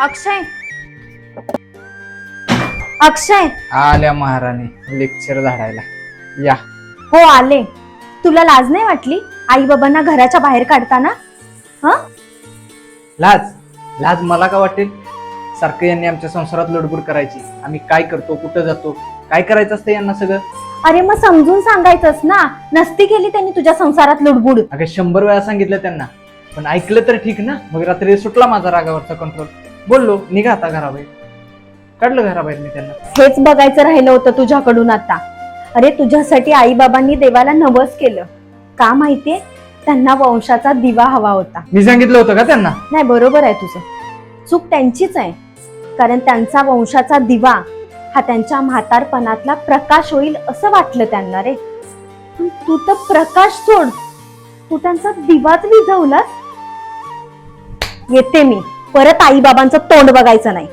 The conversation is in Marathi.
अक्षय, अक्षय. आल्या महाराणी लेक्चर झाडायला. या. हो आले. तुला लाज नाही वाटली आई बाबांना घराच्या बाहेर काढताना? लाज लाज मला का वाटेल? सारखं यांनी आमच्या संसारात लुडबुड करायची. आम्ही काय करतो, कुठं जातो, काय करायचं असतं यांना सगळं. अरे मग समजून सांगायचंच ना. नसती केली त्यांनी तुझ्या संसारात लुडबुड. अगं 100 वेळा सांगितलं त्यांना, पण ऐकलं तर ठीक ना. मग रात्री सुटला माझा रागावरचा कंट्रोल. बोललो निघा आता घराबाहेर. काढलं घराबाहेर मी त्यांना. हेच बघायचं राहिलं होतं तुझ्याकडून आता. अरे तुझ्यासाठी आई बाबांनी देवाला नवस केलं का माहितीये? त्यांना वंशाचा दिवा हवा होता. मी सांगितलं होतं का त्यांना? नाही, बरोबर आहे तुझं. चूक त्यांचीच आहे, कारण त्यांचा वंशाचा दिवा हा त्यांच्या म्हातारपणातला प्रकाश होईल असं वाटलं त्यांना. रे पण तू तर प्रकाश सोड, तू त्यांचा दिवाच विझवलास. येते मी. परत आई बाबांचं तोंड बघायचं नाही.